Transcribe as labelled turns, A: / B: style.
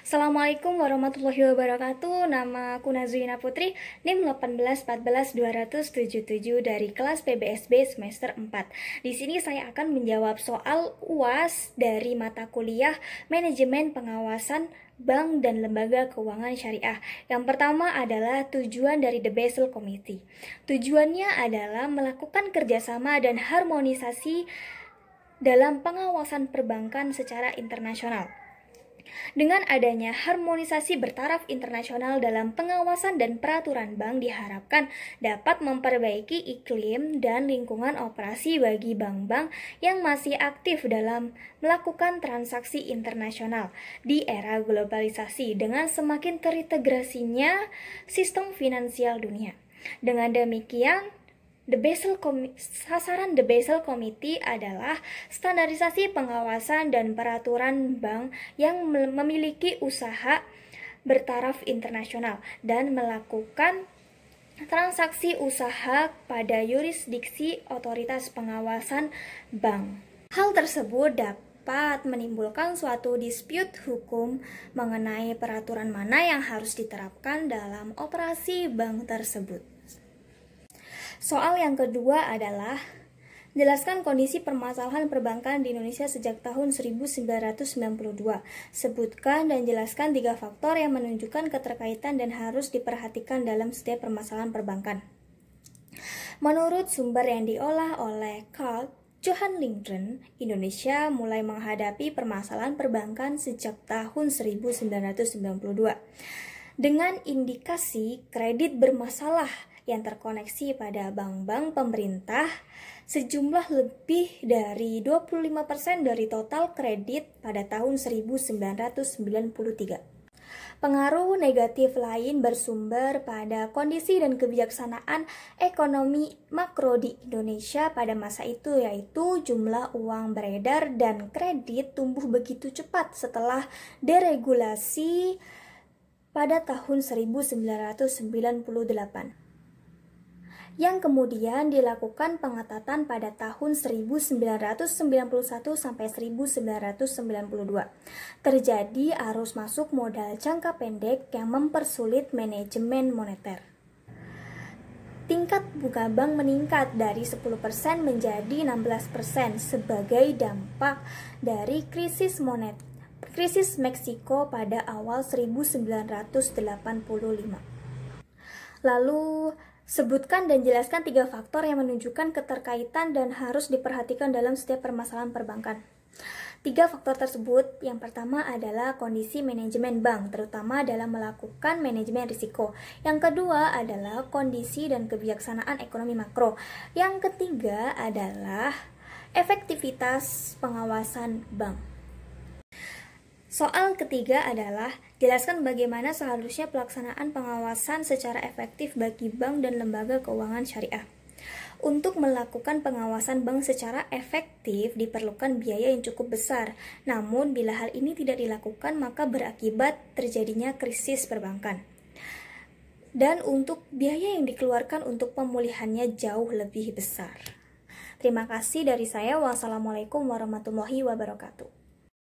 A: Assalamualaikum warahmatullahi wabarakatuh. Nama aku Nazrina Putri, NIM 1814277 dari kelas PBSB semester 4. Di sini saya akan menjawab soal UAS dari mata kuliah Manajemen Pengawasan Bank dan Lembaga Keuangan Syariah. Yang pertama adalah tujuan dari The Basel Committee. Tujuannya adalah melakukan kerjasama dan harmonisasi dalam pengawasan perbankan secara internasional. Dengan adanya harmonisasi bertaraf internasional dalam pengawasan dan peraturan bank diharapkan dapat memperbaiki iklim dan lingkungan operasi bagi bank-bank yang masih aktif dalam melakukan transaksi internasional di era globalisasi dengan semakin terintegrasinya sistem finansial dunia. Dengan demikian, sasaran The Basel Committee adalah standarisasi pengawasan dan peraturan bank yang memiliki usaha bertaraf internasional dan melakukan transaksi usaha pada yurisdiksi otoritas pengawasan bank. Hal tersebut dapat menimbulkan suatu dispute hukum mengenai peraturan mana yang harus diterapkan dalam operasi bank tersebut. Soal yang kedua adalah jelaskan kondisi permasalahan perbankan di Indonesia sejak tahun 1992. Sebutkan dan jelaskan 3 faktor yang menunjukkan keterkaitan dan harus diperhatikan dalam setiap permasalahan perbankan. Menurut sumber yang diolah oleh Carl Johan Lindgren, Indonesia mulai menghadapi permasalahan perbankan sejak tahun 1992 dengan indikasi kredit bermasalah yang terkoneksi pada bank-bank pemerintah sejumlah lebih dari 25% dari total kredit pada tahun 1993. Pengaruh negatif lain bersumber pada kondisi dan kebijaksanaan ekonomi makro di Indonesia pada masa itu, yaitu jumlah uang beredar dan kredit tumbuh begitu cepat setelah deregulasi pada tahun 1998. Yang kemudian dilakukan pengetatan pada tahun 1991 sampai 1992. Terjadi arus masuk modal jangka pendek yang mempersulit manajemen moneter. Tingkat bunga bank meningkat dari 10% menjadi 16% sebagai dampak dari krisis Meksiko pada awal 1985. Lalu sebutkan dan jelaskan 3 faktor yang menunjukkan keterkaitan dan harus diperhatikan dalam setiap permasalahan perbankan. 3 faktor tersebut, yang pertama adalah kondisi manajemen bank, terutama dalam melakukan manajemen risiko. Yang kedua adalah kondisi dan kebijaksanaan ekonomi makro. Yang ketiga adalah efektivitas pengawasan bank. Soal ketiga adalah jelaskan bagaimana seharusnya pelaksanaan pengawasan secara efektif bagi bank dan lembaga keuangan syariah. Untuk melakukan pengawasan bank secara efektif diperlukan biaya yang cukup besar. Namun bila hal ini tidak dilakukan maka berakibat terjadinya krisis perbankan. Dan untuk biaya yang dikeluarkan untuk pemulihannya jauh lebih besar. Terima kasih dari saya. Wassalamualaikum warahmatullahi wabarakatuh.